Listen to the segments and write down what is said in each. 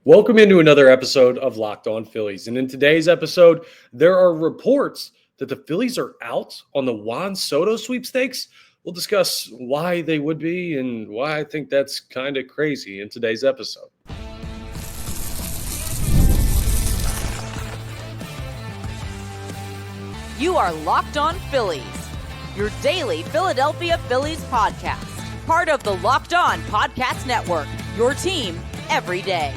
Welcome into another episode of Locked On Phillies. And in today's episode, there are reports that the Phillies are out on the Juan Soto Sweepstakes. We'll discuss why they would be and why I think that's kind of crazy in today's episode. You are Locked On Phillies, your daily Philadelphia Phillies podcast. Part of the Locked On Podcast Network, your team every day.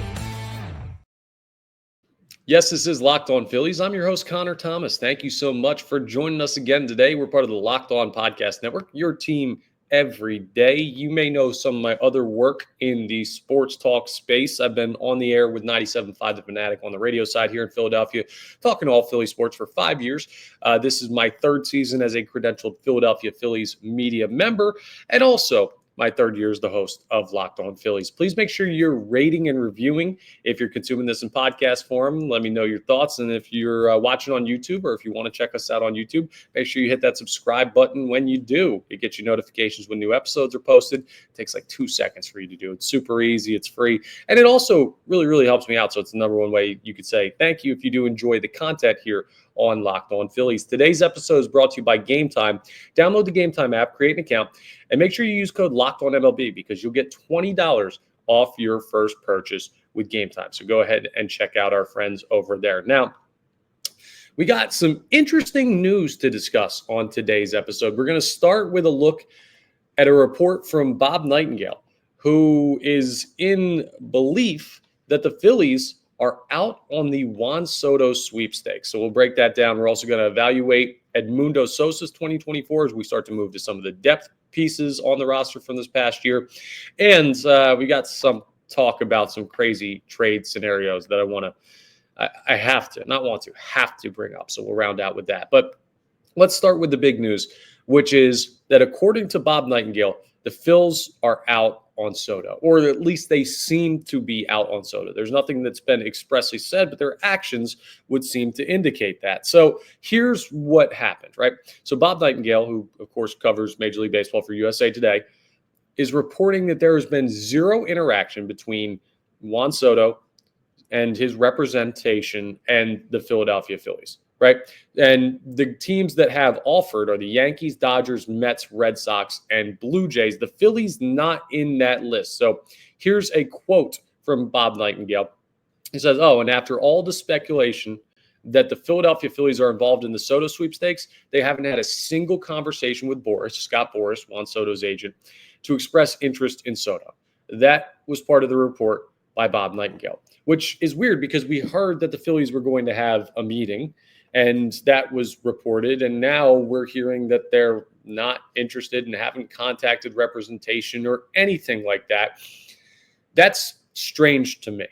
Yes, this is Locked On Phillies. I'm your host, Connor Thomas. Thank you so much for joining us again today. We're part of the Locked On Podcast Network, your team every day. You may know some of my other work in the sports talk space. I've been on the air with 97.5 The Fanatic on the radio side here in Philadelphia, talking all Philly sports for 5 years. This is my third season as a credentialed Philadelphia Phillies media member, and also my third year as the host of Locked On Phillies. Please make sure you're rating and reviewing. If you're consuming this in podcast form, let me know your thoughts. And if you're watching on YouTube, or if you want to check us out on YouTube, make sure you hit that subscribe button when you do. It gets you notifications when new episodes are posted. It takes like 2 seconds for you to do. It's super easy. It's free. And it also really, really helps me out. So it's the number one way you could say thank you if you do enjoy the content here on Locked On Phillies. Today's episode is brought to you by Game Time. Download the Game Time app, create an account, and make sure you use code LOCKEDONMLB because you'll get $20 off your first purchase with Game Time. So go ahead and check out our friends over there. Now, we got some interesting news to discuss on today's episode. We're going to start with a look at a report from Bob Nightengale, who is in belief that the Phillies are out on the Juan Soto Sweepstakes. So we'll break that down. We're also going to evaluate Edmundo Sosa's 2024 as we start to move to some of the depth pieces on the roster from this past year. And we got some talk about some crazy trade scenarios that I have to bring up. So we'll round out with that. But let's start with the big news, which is that according to Bob Nightengale, the Phils are out on Soto, or at least they seem to be out on Soto. There's nothing that's been expressly said, but their actions would seem to indicate that. So here's what happened, right? So Bob Nightengale, who of course covers Major League Baseball for USA Today, is reporting that there has been zero interaction between Juan Soto and his representation and the Philadelphia Phillies. Right. And the teams that have offered are the Yankees, Dodgers, Mets, Red Sox, and Blue Jays. The Phillies not in that list. So here's a quote from Bob Nightengale. He says, and after all the speculation that the Philadelphia Phillies are involved in the Soto Sweepstakes, they haven't had a single conversation with Scott Boras, Juan Soto's agent, to express interest in Soto. That was part of the report by Bob Nightengale, which is weird because we heard that the Phillies were going to have a meeting. And that was reported. And now we're hearing that they're not interested and haven't contacted representation or anything like that. That's strange to me,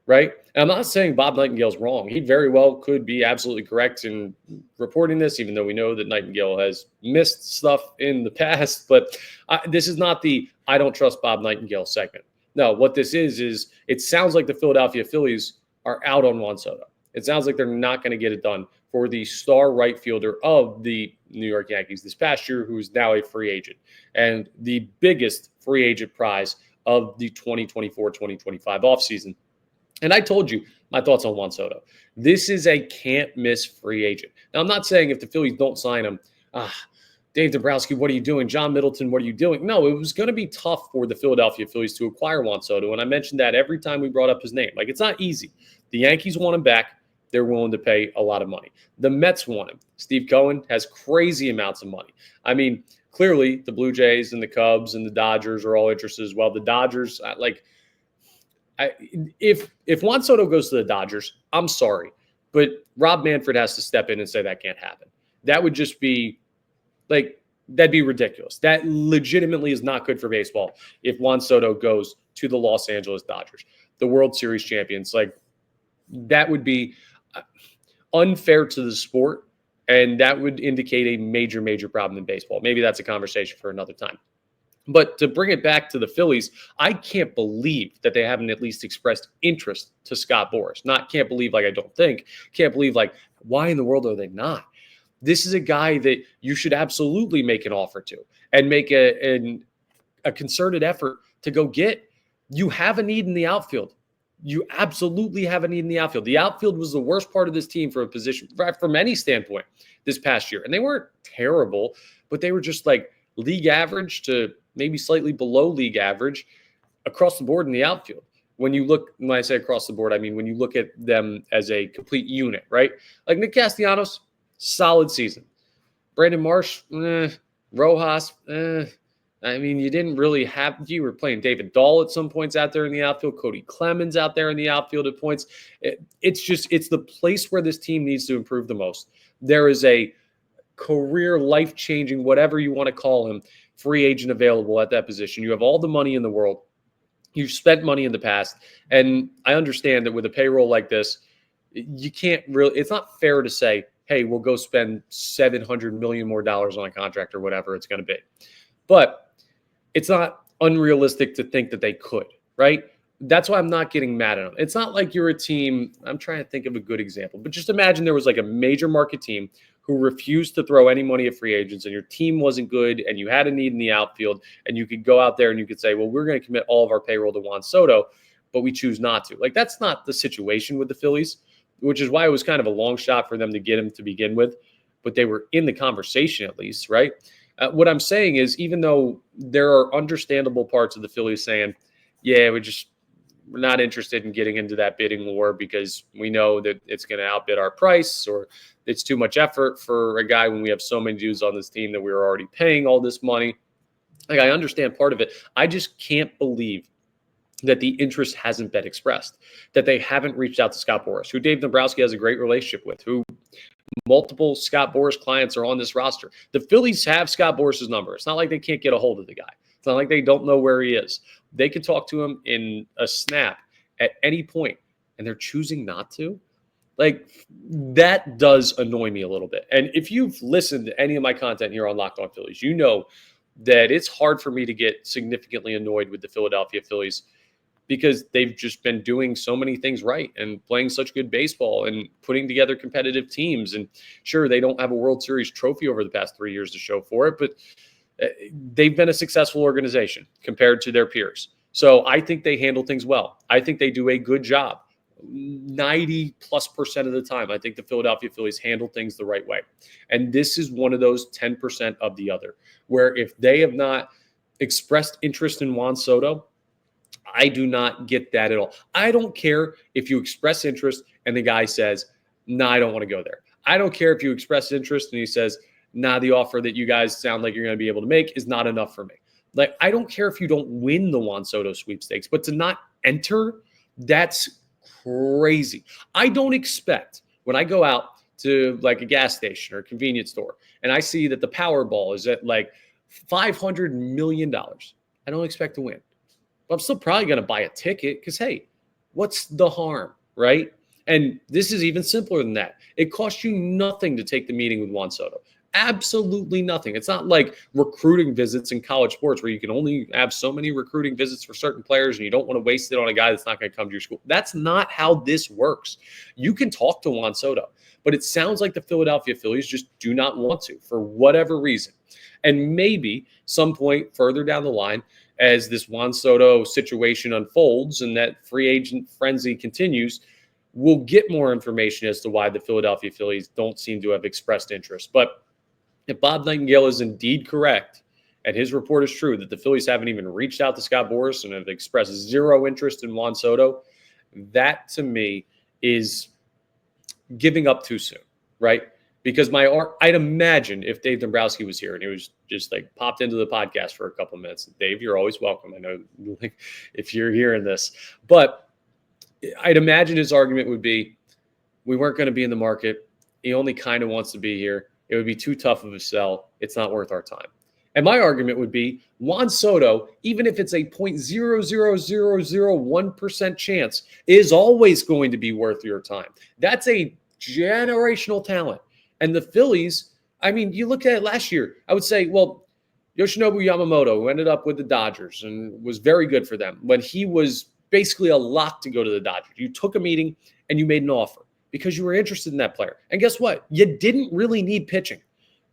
right? And I'm not saying Bob Nightengale's wrong. He very well could be absolutely correct in reporting this, even though we know that Nightengale has missed stuff in the past. But this is not the I don't trust Bob Nightengale segment. No, what this is it sounds like the Philadelphia Phillies are out on Juan Soto. It sounds like they're not going to get it done for the star right fielder of the New York Yankees this past year, who is now a free agent and the biggest free agent prize of the 2024-2025 offseason. And I told you my thoughts on Juan Soto. This is a can't-miss free agent. Now, I'm not saying if the Phillies don't sign him, Dave Dombrowski, what are you doing? John Middleton, what are you doing? No, it was going to be tough for the Philadelphia Phillies to acquire Juan Soto, and I mentioned that every time we brought up his name. Like, it's not easy. The Yankees want him back. They're willing to pay a lot of money. The Mets want him. Steve Cohen has crazy amounts of money. I mean, clearly the Blue Jays and the Cubs and the Dodgers are all interested as well. The Dodgers, if Juan Soto goes to the Dodgers, I'm sorry, but Rob Manfred has to step in and say that can't happen. That would just be that'd be ridiculous. That legitimately is not good for baseball if Juan Soto goes to the Los Angeles Dodgers, the World Series champions. That would be unfair to the sport, and that would indicate a major, major problem in baseball. Maybe that's a conversation for another time. But to bring it back to the Phillies, I can't believe that they haven't at least expressed interest to Scott Boras. Can't believe I don't think. Can't believe why in the world are they not? This is a guy that you should absolutely make an offer to and make a concerted effort to go get. You have a need in the outfield. you absolutely have a need in the outfield. The outfield was the worst part of this team from a position, from any standpoint this past year. And they weren't terrible, but they were just like league average to maybe slightly below league average across the board in the outfield. When I say across the board, I mean when you look at them as a complete unit, right? Like Nick Castellanos, solid season. Brandon Marsh, Rojas, I mean, you were playing David Dahl at some points out there in the outfield, Cody Clemens out there in the outfield at points. It's the place where this team needs to improve the most. There is a career, life-changing, whatever you want to call him, free agent available at that position. You have all the money in the world. You've spent money in the past. And I understand that with a payroll like this, it's not fair to say, hey, we'll go spend $700 million more on a contract or whatever it's going to be. But it's not unrealistic to think that they could, right? That's why I'm not getting mad at them. It's not like you're a team. I'm trying to think of a good example, but just imagine there was like a major market team who refused to throw any money at free agents, and your team wasn't good, and you had a need in the outfield, and you could go out there and you could say, well, we're going to commit all of our payroll to Juan Soto, but we choose not to. Like, that's not the situation with the Phillies, which is why it was kind of a long shot for them to get him to begin with, but they were in the conversation at least, right? What I'm saying is, even though there are understandable parts of the Phillies saying, yeah, we're not interested in getting into that bidding war because we know that it's going to outbid our price, or it's too much effort for a guy when we have so many dudes on this team that we're already paying all this money. Like, I understand part of it. I just can't believe that the interest hasn't been expressed, that they haven't reached out to Scott Boras, who Dave Dombrowski has a great relationship with, who multiple Scott Boras clients are on this roster. The Phillies have Scott Boras' number. It's not like they can't get a hold of the guy. It's not like they don't know where he is. They can talk to him in a snap at any point, and they're choosing not to. Like, that does annoy me a little bit. And if you've listened to any of my content here on Locked On Phillies, you know that it's hard for me to get significantly annoyed with the Philadelphia Phillies because they've just been doing so many things right and playing such good baseball and putting together competitive teams. And sure, they don't have a World Series trophy over the past 3 years to show for it, but they've been a successful organization compared to their peers. So I think they handle things well. I think they do a good job. 90+% of the time, I think the Philadelphia Phillies handle things the right way. And this is one of those 10% of the other, where if they have not expressed interest in Juan Soto, I do not get that at all. I don't care if you express interest and the guy says, nah, I don't want to go there. I don't care if you express interest and he says, nah, the offer that you guys sound like you're going to be able to make is not enough for me. Like, I don't care if you don't win the Juan Soto sweepstakes, but to not enter, that's crazy. I don't expect when I go out to like a gas station or a convenience store and I see that the Powerball is at like $500 million. I don't expect to win. But I'm still probably going to buy a ticket because, hey, what's the harm, right? And this is even simpler than that. It costs you nothing to take the meeting with Juan Soto. Absolutely nothing. It's not like recruiting visits in college sports where you can only have so many recruiting visits for certain players and you don't want to waste it on a guy that's not going to come to your school. That's not how this works. You can talk to Juan Soto, but it sounds like the Philadelphia Phillies just do not want to for whatever reason. And maybe some point further down the line, as this Juan Soto situation unfolds and that free agent frenzy continues, we'll get more information as to why the Philadelphia Phillies don't seem to have expressed interest. But if Bob Nightengale is indeed correct, and his report is true that the Phillies haven't even reached out to Scott Boras and have expressed zero interest in Juan Soto, that to me is giving up too soon, right? Because I'd imagine if Dave Dombrowski was here and he was just like popped into the podcast for a couple of minutes. Dave, you're always welcome. I know if you're hearing this, but I'd imagine his argument would be, we weren't going to be in the market. He only kind of wants to be here. It would be too tough of a sell. It's not worth our time. And my argument would be Juan Soto, even if it's a 0.00001% chance, is always going to be worth your time. That's a generational talent. And the Phillies, I mean, you look at it last year, I would say, well, Yoshinobu Yamamoto, who ended up with the Dodgers and was very good for them when he was basically a lock to go to the Dodgers. You took a meeting and you made an offer because you were interested in that player. And guess what? You didn't really need pitching.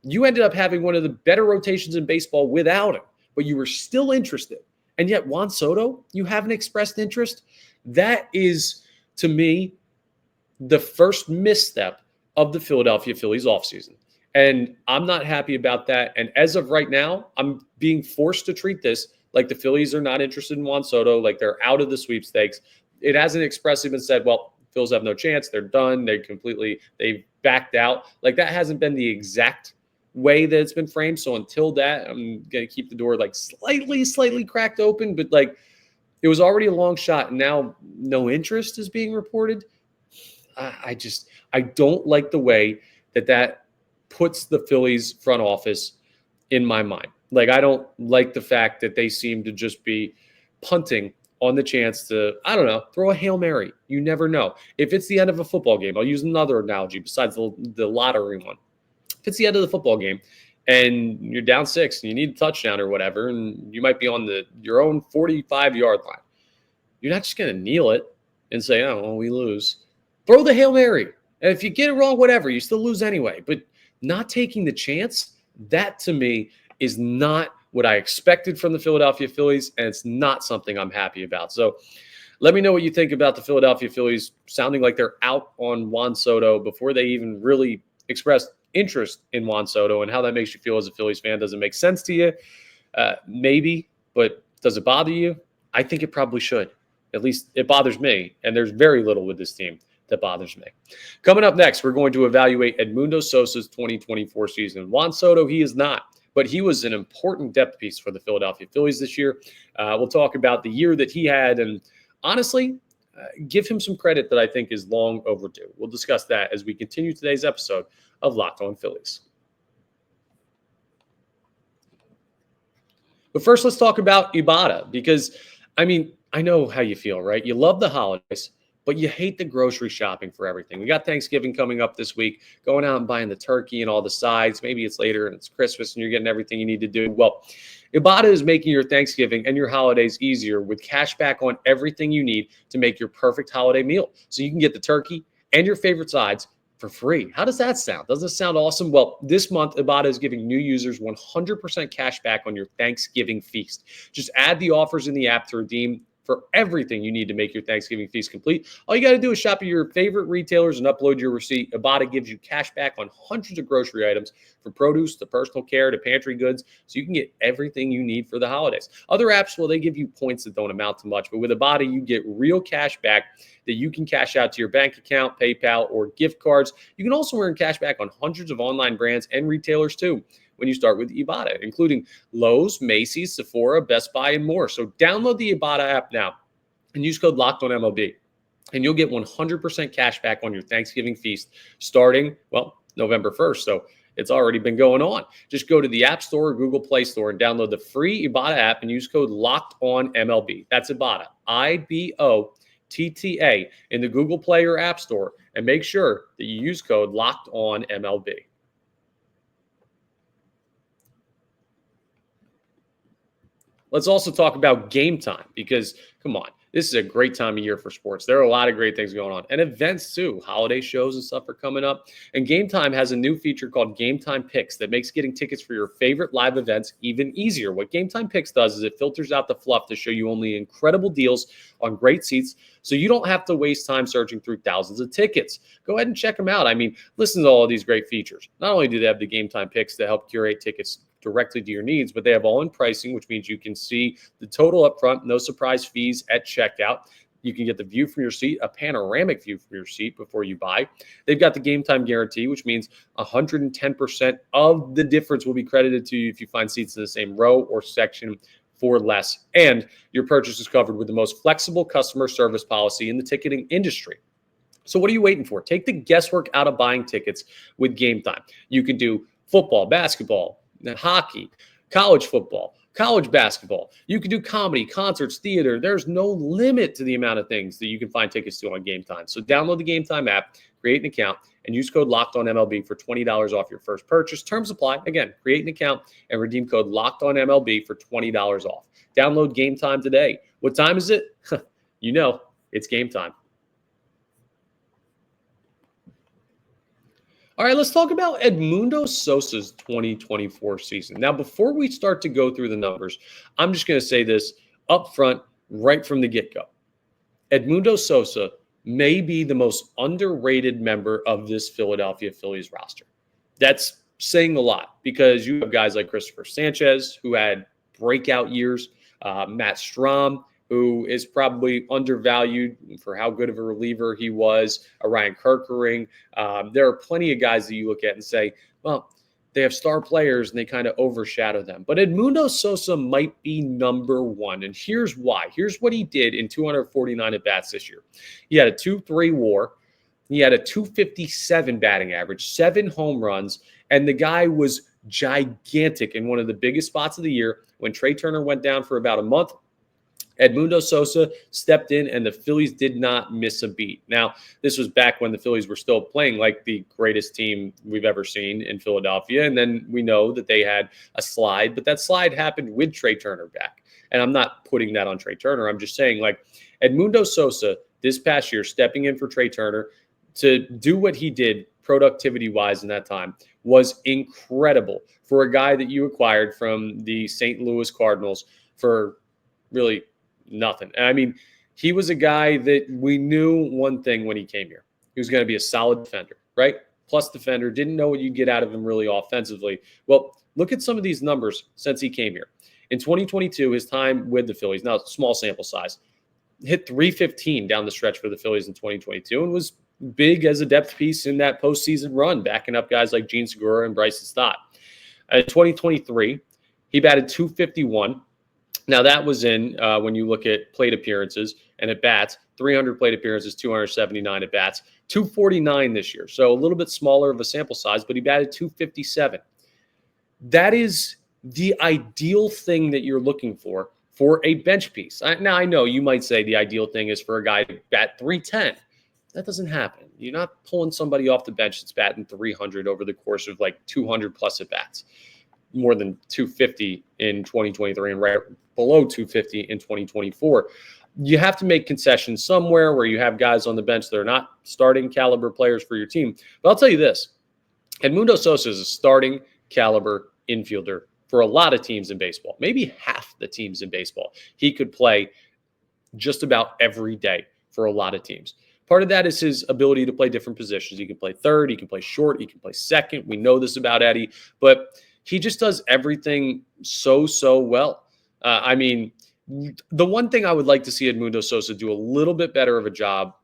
You ended up having one of the better rotations in baseball without him, but you were still interested. And yet Juan Soto, you haven't expressed interest. That is, to me, the first misstep of the Philadelphia Phillies offseason. And I'm not happy about that. And as of right now, I'm being forced to treat this like the Phillies are not interested in Juan Soto, like they're out of the sweepstakes. It hasn't expressly been said, well, Phils have no chance. They're done. They've backed out. Like that hasn't been the exact way that it's been framed. So until that, I'm going to keep the door like slightly cracked open. But like it was already a long shot. And now no interest is being reported. I don't like the way that puts the Phillies front office in my mind. Like, I don't like the fact that they seem to just be punting on the chance to, I don't know, throw a Hail Mary. You never know. If it's the end of a football game, I'll use another analogy besides the lottery one. If it's the end of the football game and you're down 6 and you need a touchdown or whatever, and you might be on your own 45-yard line, you're not just going to kneel it and say, oh, well, we lose. Throw the Hail Mary. And if you get it wrong, whatever, you still lose anyway. But not taking the chance, that to me is not what I expected from the Philadelphia Phillies, and it's not something I'm happy about. So let me know what you think about the Philadelphia Phillies sounding like they're out on Juan Soto before they even really expressed interest in Juan Soto, and how that makes you feel as a Phillies fan. Does it make sense to you? Maybe, but does it bother you? I think it probably should. At least it bothers me, and there's very little with this team that bothers me. Coming up next, we're going to evaluate Edmundo Sosa's 2024 season. Juan Soto, he is not, but he was an important depth piece for the Philadelphia Phillies this year. We'll talk about the year that he had, and honestly, give him some credit that I think is long overdue. We'll discuss that as we continue today's episode of Locked On Phillies. But first, let's talk about Ibarra, because, I mean, I know how you feel, right? You love the holidays, but you hate the grocery shopping for everything. We got Thanksgiving coming up this week, going out and buying the turkey and all the sides. Maybe it's later and it's Christmas and you're getting everything you need to do. Well, Ibarra is making your Thanksgiving and your holidays easier with cash back on everything you need to make your perfect holiday meal. So you can get the turkey and your favorite sides for free. How does that sound? Doesn't it sound awesome? Well, this month, Ibarra is giving new users 100% cash back on your Thanksgiving feast. Just add the offers in the app to redeem for everything you need to make your Thanksgiving feast complete. All you got to do is shop at your favorite retailers and upload your receipt. Ibarra gives you cash back on hundreds of grocery items, from produce to personal care to pantry goods, so you can get everything you need for the holidays. Other apps, well, they give you points that don't amount to much, but with Ibarra, you get real cash back that you can cash out to your bank account, PayPal, or gift cards. You can also earn cash back on hundreds of online brands and retailers too when you start with Ibarra, including Lowe's, Macy's, Sephora, Best Buy, and more. So download the Ibarra app now and use code LOCKEDONMLB, and you'll get 100% cash back on your Thanksgiving feast starting, well, November 1st. So it's already been going on. Just go to the App Store or Google Play Store and download the free Ibarra app and use code LOCKEDONMLB. That's Ibarra, IBOTTA, in the Google Play or App Store, and make sure that you use code LOCKEDONMLB. Let's also talk about Game Time, because, come on, this is a great time of year for sports. There are a lot of great things going on, and events too. Holiday shows and stuff are coming up. And Game Time has a new feature called Game Time Picks that makes getting tickets for your favorite live events even easier. What Game Time Picks does is it filters out the fluff to show you only incredible deals on great seats, so you don't have to waste time searching through thousands of tickets. Go ahead and check them out. I mean, listen to all of these great features. Not only do they have the Game Time Picks to help curate tickets directly to your needs, but they have all-in pricing, which means you can see the total up front, no surprise fees at checkout. You can get the view from your seat, a panoramic view from your seat before you buy. They've got the Game Time guarantee, which means 110% of the difference will be credited to you if you find seats in the same row or section for less. And your purchase is covered with the most flexible customer service policy in the ticketing industry. So what are you waiting for? Take the guesswork out of buying tickets with Game Time. You can do football, basketball, hockey, college football, college basketball. You can do comedy, concerts, theater. There's no limit to the amount of things that you can find tickets to on Game Time. So download the Game Time app, create an account, and use code LOCKEDONMLB for $20 off your first purchase. Terms apply. Again, create an account and redeem code LOCKEDONMLB for $20 off. Download Game Time today. What time is it? You know, it's game time. All right, let's talk about Edmundo Sosa's 2024 season. Now, before we start to go through the numbers, I'm just going to say this up front right from the get-go. Edmundo Sosa may be the most underrated member of this Philadelphia Phillies roster. That's saying a lot because you have guys like Christopher Sanchez, who had breakout years, Matt Strahm, who is probably undervalued for how good of a reliever he was, Ryan Kerkering. There are plenty of guys that you look at and say, well, they have star players and they kind of overshadow them. But Edmundo Sosa might be number one. And here's why. Here's what he did in 249 at-bats this year. He had a 2.3 WAR. He had a 257 batting average, 7 home runs, and the guy was gigantic in one of the biggest spots of the year. When Trey Turner went down for about a month, Edmundo Sosa stepped in, and the Phillies did not miss a beat. Now, this was back when the Phillies were still playing like the greatest team we've ever seen in Philadelphia, and then we know that they had a slide, but that slide happened with Trey Turner back. And I'm not putting that on Trey Turner. I'm just saying, like, Edmundo Sosa this past year, stepping in for Trey Turner to do what he did productivity-wise in that time was incredible for a guy that you acquired from the St. Louis Cardinals for really nothing. I mean, he was a guy that we knew one thing when he came here. He was going to be a solid defender, right? Plus defender, didn't know what you'd get out of him really offensively. Well, look at some of these numbers since he came here. In 2022, his time with the Phillies, now small sample size, hit 315 down the stretch for the Phillies in 2022 and was big as a depth piece in that postseason run, backing up guys like Gene Segura and Bryson Stott. In 2023, he batted 251. Now, that was in when you look at plate appearances and at bats, 300 plate appearances, 279 at bats, 249 this year. So a little bit smaller of a sample size, but he batted 257. That is the ideal thing that you're looking for a bench piece. Now, I know you might say the ideal thing is for a guy to bat 310. That doesn't happen. You're not pulling somebody off the bench that's batting 300 over the course of like 200 plus at bats, more than 250 in 2023 and right below 250 in 2024. You have to make concessions somewhere where you have guys on the bench that are not starting caliber players for your team. But I'll tell you this, Edmundo Sosa is a starting caliber infielder for a lot of teams in baseball, maybe half the teams in baseball. He could play just about every day for a lot of teams. Part of that is his ability to play different positions. He can play third, he can play short, he can play second. We know this about Eddie, but he just does everything so well. I mean, the one thing I would like to see Edmundo Sosa do a little bit better of a job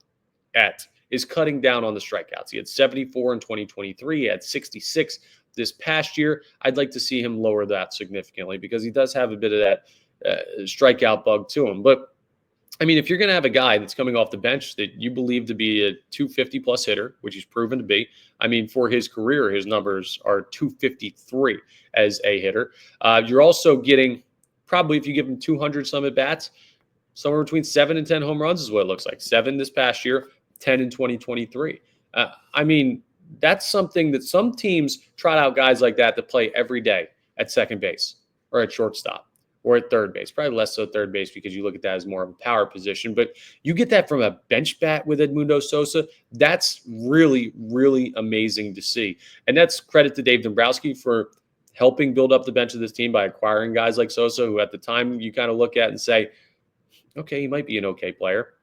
at is cutting down on the strikeouts. He had 74 in 2023. He had 66 this past year. I'd like to see him lower that significantly because he does have a bit of that strikeout bug to him. But I mean, if you're going to have a guy that's coming off the bench that you believe to be a 250-plus hitter, which he's proven to be, I mean, for his career, his numbers are 253 as a hitter. You're also getting, probably if you give him 200-some at-bats, somewhere between 7 and 10 home runs is what it looks like. 7 this past year, 10 in 2023. I mean, that's something that some teams trot out guys like that play every day at second base or at shortstop. Or at third base, probably less so third base because you look at that as more of a power position. But you get that from a bench bat with Edmundo Sosa. That's really, really amazing to see. And that's credit to Dave Dombrowski for helping build up the bench of this team by acquiring guys like Sosa, who at the time you kind of look at and say, okay, he might be an okay player.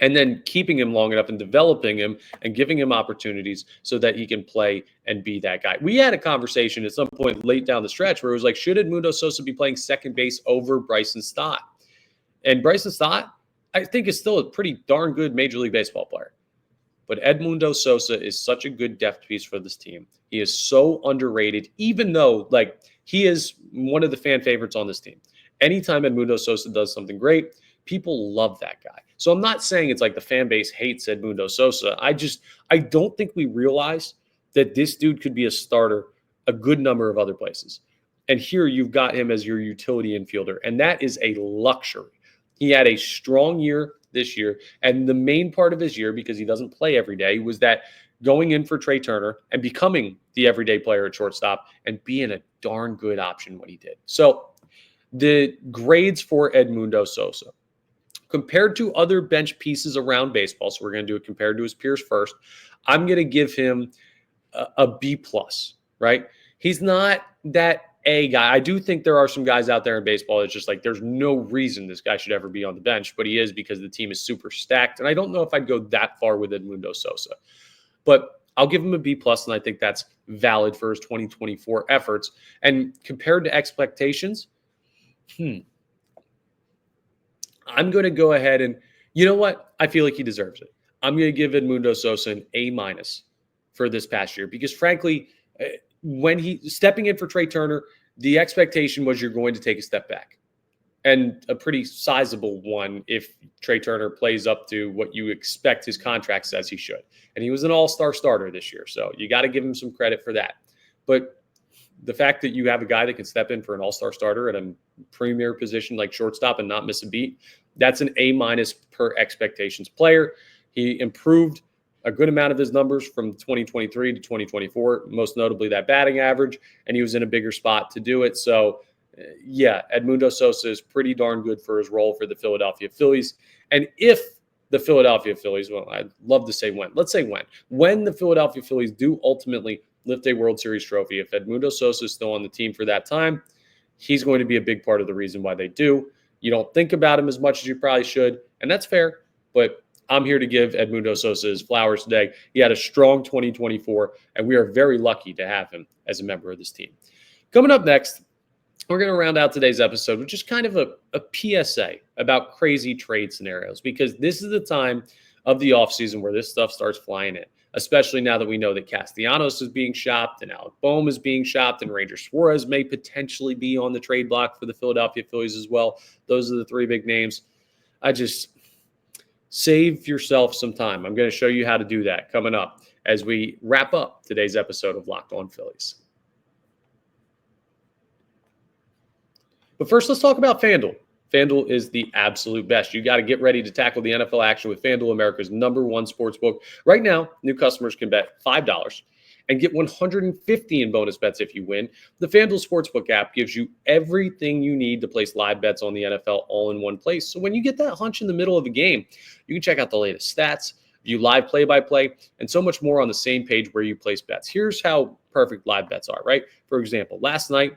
And then keeping him long enough and developing him and giving him opportunities so that he can play and be that guy. We had a conversation at some point late down the stretch where it was like, should Edmundo Sosa be playing second base over Bryson Stott? And Bryson Stott, I think, is still a pretty darn good Major League Baseball player. But Edmundo Sosa is such a good depth piece for this team. He is so underrated, even though, like, he is one of the fan favorites on this team. Anytime Edmundo Sosa does something great, people love that guy. So I'm not saying it's like the fan base hates Edmundo Sosa. I don't think we realize that this dude could be a starter a good number of other places. And here you've got him as your utility infielder, and that is a luxury. He had a strong year this year, and the main part of his year, because he doesn't play every day, was that going in for Trey Turner and becoming the everyday player at shortstop and being a darn good option when he did. So the grades for Edmundo Sosa, compared to other bench pieces around baseball, so we're going to do it compared to his peers first, I'm going to give him a B+, right? He's not that a guy. I do think there are some guys out there in baseball that's just like, there's no reason this guy should ever be on the bench, but he is because the team is super stacked. And I don't know if I'd go that far with Edmundo Sosa, but I'll give him a B+, and I think that's valid for his 2024 efforts. And compared to expectations, I'm going to go ahead and, you know what? I feel like he deserves it. I'm going to give Edmundo Sosa an A- for this past year because, frankly, when he stepping in for Trey Turner, the expectation was you're going to take a step back, and a pretty sizable one if Trey Turner plays up to what you expect his contract says he should. And he was an all-star starter this year, so you got to give him some credit for that. But the fact that you have a guy that can step in for an all-star starter at a premier position like shortstop and not miss a beat, that's an A- per expectations player. He improved a good amount of his numbers from 2023 to 2024, most notably that batting average, and he was in a bigger spot to do it. So, yeah, Edmundo Sosa is pretty darn good for his role for the Philadelphia Phillies. And if the Philadelphia Phillies, well, I'd love to say when. Let's say when the Philadelphia Phillies do ultimately lift a World Series trophy, if Edmundo Sosa is still on the team for that time, he's going to be a big part of the reason why they do. You don't think about him as much as you probably should, and that's fair, but I'm here to give Edmundo Sosa his flowers today. He had a strong 2024, and we are very lucky to have him as a member of this team. Coming up next, we're going to round out today's episode with just kind of a PSA about crazy trade scenarios, because this is the time of the offseason where this stuff starts flying in, especially now that we know that Castellanos is being shopped and Alec Boehm is being shopped and Ranger Suarez may potentially be on the trade block for the Philadelphia Phillies as well. Those are the three big names. Save yourself some time. I'm going to show you how to do that coming up as we wrap up today's episode of Locked On Phillies. But first, let's talk about FanDuel. FanDuel is the absolute best. You got to get ready to tackle the NFL action with FanDuel, America's #1 sportsbook. Right now, new customers can bet $5 and get $150 in bonus bets if you win. The FanDuel Sportsbook app gives you everything you need to place live bets on the NFL all in one place. So when you get that hunch in the middle of a game, you can check out the latest stats, view live play-by-play, and so much more on the same page where you place bets. Here's how perfect live bets are, right? For example, last night,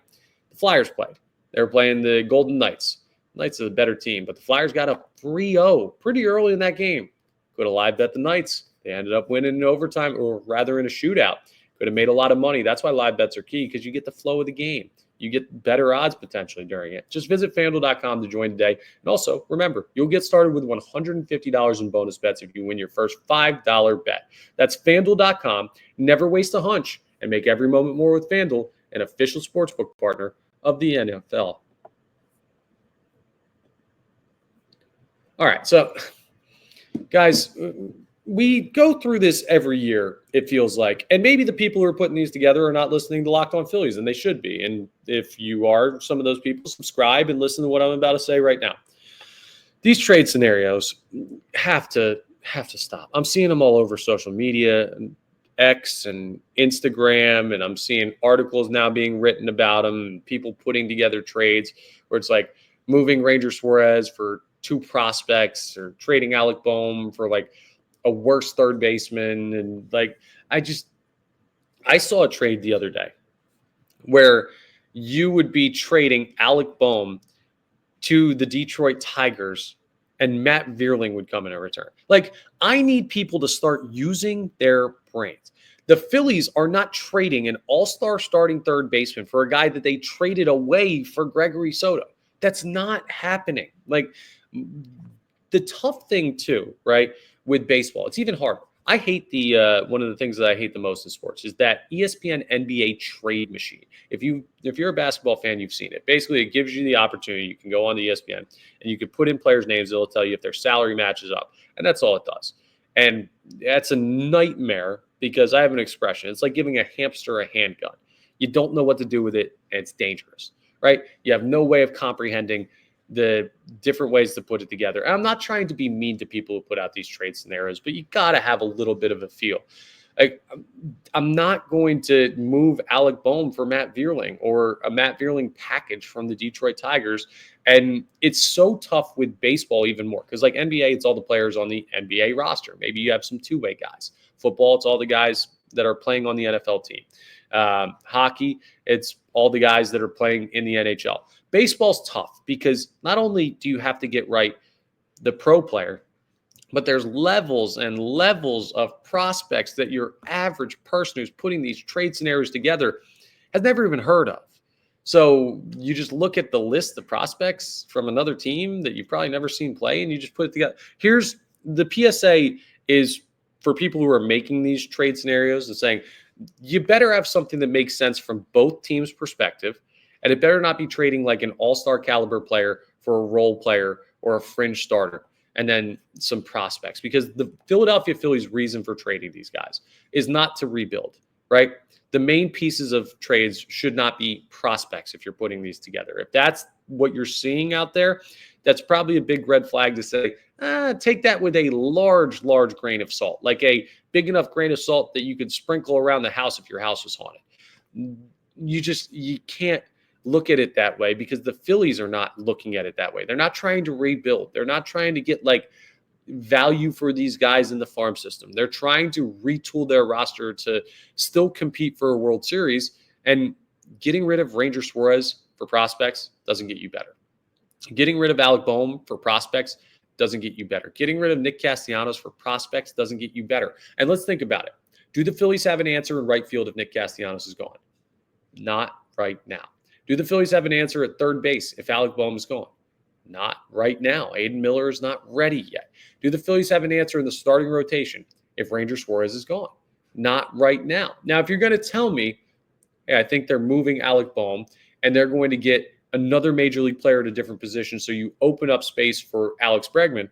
the Flyers played. They were playing the Golden Knights. Knights are the better team, but the Flyers got up 3-0 pretty early in that game. Could have live bet the Knights. They ended up winning in overtime, or rather in a shootout. Could have made a lot of money. That's why live bets are key, because you get the flow of the game. You get better odds potentially during it. Just visit FanDuel.com to join today. And also, remember, you'll get started with $150 in bonus bets if you win your first $5 bet. That's FanDuel.com. Never waste a hunch, and make every moment more with FanDuel, an official sportsbook partner of the NFL. All right, so guys, we go through this every year, it feels like. And maybe the people who are putting these together are not listening to Locked On Phillies, and they should be. And if you are some of those people, subscribe and listen to what I'm about to say right now. These trade scenarios have to stop. I'm seeing them all over social media, and X and Instagram, and I'm seeing articles now being written about them, and people putting together trades where it's like moving Ranger Suarez for 2 prospects, or trading Alec Boehm for like a worse third baseman. And like, I saw a trade the other day where you would be trading Alec Boehm to the Detroit Tigers and Matt Vierling would come in return. Like, I need people to start using their brains. The Phillies are not trading an all-star starting third baseman for a guy that they traded away for Gregory Soto. That's not happening. Like, the tough thing too, right, with baseball, it's even harder. I hate the one of the things that I hate the most in sports is that ESPN NBA trade machine. If you're a basketball fan, you've seen it. Basically, it gives you the opportunity. You can go on to ESPN and you can put in players' names. It'll tell you if their salary matches up, and that's all it does. And that's a nightmare because I have an expression. It's like giving a hamster a handgun. You don't know what to do with it, and it's dangerous, right? You have no way of comprehending the different ways to put it together. And I'm not trying to be mean to people who put out these trade scenarios, but you got to have a little bit of a feel. Like, I'm not going to move Alec Boehm for Matt Vierling or a Matt Vierling package from the Detroit Tigers. And it's so tough with baseball even more because like NBA, it's all the players on the NBA roster. Maybe you have some two-way guys. Football, it's all the guys that are playing on the NFL team. Hockey, it's all the guys that are playing in the NHL. Baseball's tough because not only do you have to get right the pro player, but there's levels and levels of prospects that your average person who's putting these trade scenarios together has never even heard of. So you just look at the list of prospects from another team that you've probably never seen play, and you just put it together. Here's the PSA is for people who are making these trade scenarios and saying, you better have something that makes sense from both teams' perspective, and it better not be trading like an all-star caliber player for a role player or a fringe starter, and then some prospects, because the Philadelphia Phillies' reason for trading these guys is not to rebuild, right? The main pieces of trades should not be prospects if you're putting these together. If that's what you're seeing out there, that's probably a big red flag to say, take that with a large, large grain of salt, like a big enough grain of salt that you could sprinkle around the house if your house was haunted. You can't look at it that way because the Phillies are not looking at it that way. They're not trying to rebuild. They're not trying to get like value for these guys in the farm system. They're trying to retool their roster to still compete for a World Series, and getting rid of Ranger Suarez for prospects doesn't get you better. Getting rid of Alec Bohm for prospects doesn't get you better. Getting rid of Nick Castellanos for prospects doesn't get you better. And let's think about it. Do the Phillies have an answer in right field if Nick Castellanos is gone? Not right now. Do the Phillies have an answer at third base if Alec Bohm is gone? Not right now. Aiden Miller is not ready yet. Do the Phillies have an answer in the starting rotation if Ranger Suarez is gone? Not right now. Now, if you're going to tell me, hey, I think they're moving Alec Bohm and they're going to get another major league player at a different position, so you open up space for Alex Bregman,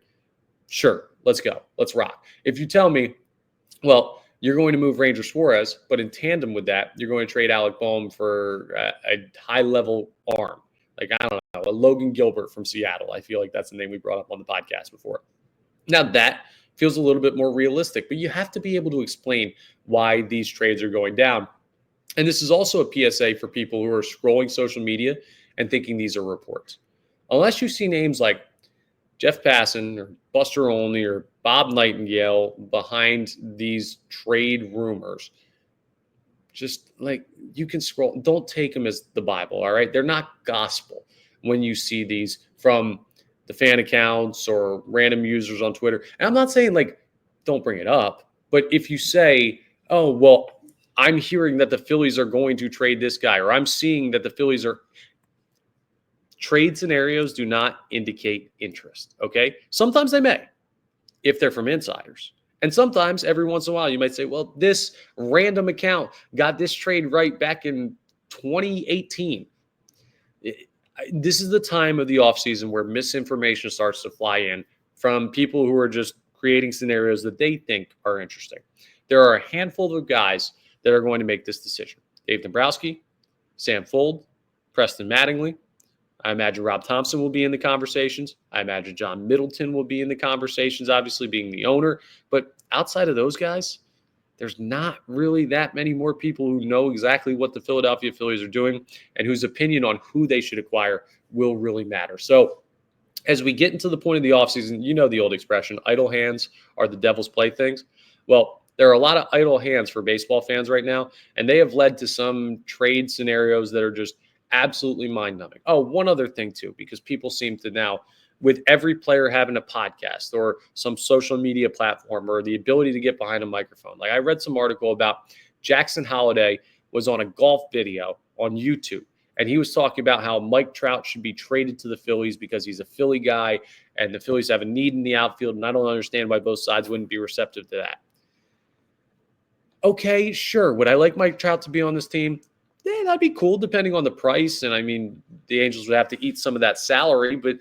sure, let's go. Let's rock. If you tell me, well, you're going to move Ranger Suarez, but in tandem with that, you're going to trade Alec Bohm for a high-level arm. Like, I don't know, a Logan Gilbert from Seattle. I feel like that's the name we brought up on the podcast before. Now, that feels a little bit more realistic, but you have to be able to explain why these trades are going down. And this is also a PSA for people who are scrolling social media and thinking these are reports. Unless you see names like Jeff Passan or Buster Olney or Bob Nightengale behind these trade rumors, just like, you can scroll. Don't take them as the Bible, all right? They're not gospel when you see these from the fan accounts or random users on Twitter. And I'm not saying, like, don't bring it up, but if you say, oh, well, I'm hearing that the Phillies are going to trade this guy, or I'm seeing that the Phillies are... Trade scenarios do not indicate interest, okay? Sometimes they may, if they're from insiders. And sometimes, every once in a while, you might say, well, this random account got this trade right back in 2018. This is the time of the offseason where misinformation starts to fly in from people who are just creating scenarios that they think are interesting. There are a handful of guys that are going to make this decision. Dave Dombrowski, Sam Fuld, Preston Mattingly. I imagine Rob Thompson will be in the conversations. I imagine John Middleton will be in the conversations, obviously being the owner. But outside of those guys, there's not really that many more people who know exactly what the Philadelphia Phillies are doing and whose opinion on who they should acquire will really matter. So as we get into the point of the offseason, you know the old expression, idle hands are the devil's playthings. Well, there are a lot of idle hands for baseball fans right now, and they have led to some trade scenarios that are just absolutely mind-numbing. Oh, one other thing too, because people seem to now, with every player having a podcast or some social media platform or the ability to get behind a microphone. Like, I read some article about Jackson Holliday was on a golf video on YouTube, and he was talking about how Mike Trout should be traded to the Phillies because he's a Philly guy and the Phillies have a need in the outfield, and I don't understand why both sides wouldn't be receptive to that. Okay, sure. Would I like Mike Trout to be on this team? Yeah, that'd be cool, depending on the price. And I mean, the Angels would have to eat some of that salary, but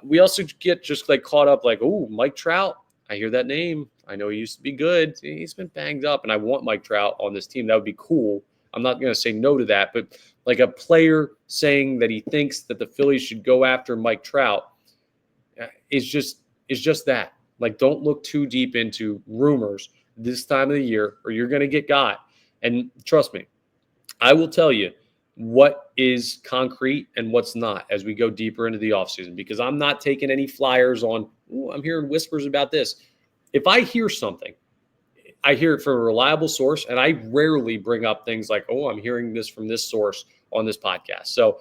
we also get just like caught up like, oh, Mike Trout. I hear that name. I know he used to be good. He's been banged up, and I want Mike Trout on this team. That would be cool. I'm not going to say no to that, but like a player saying that he thinks that the Phillies should go after Mike Trout is just that. Like, don't look too deep into rumors this time of the year, or you're going to get got. And trust me, I will tell you what is concrete and what's not as we go deeper into the offseason, because I'm not taking any flyers on, I'm hearing whispers about this. If I hear something, I hear it from a reliable source, and I rarely bring up things like, oh, I'm hearing this from this source on this podcast. So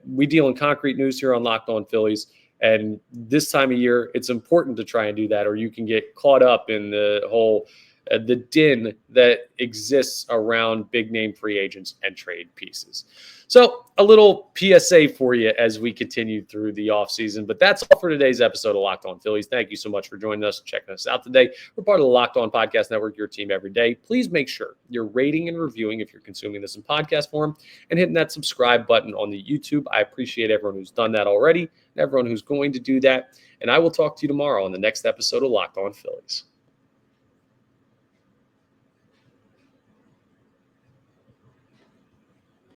we deal in concrete news here on Locked On Phillies. And this time of year, it's important to try and do that, or you can get caught up in the whole the din that exists around big name free agents and trade pieces. So a little PSA for you as we continue through the offseason. But that's all for today's episode of Locked On Phillies. Thank you so much for joining us and checking us out today. We're part of the Locked On Podcast Network, your team every day. Please make sure you're rating and reviewing if you're consuming this in podcast form and hitting that subscribe button on the YouTube. I appreciate everyone who's done that already and everyone who's going to do that. And I will talk to you tomorrow on the next episode of Locked On Phillies.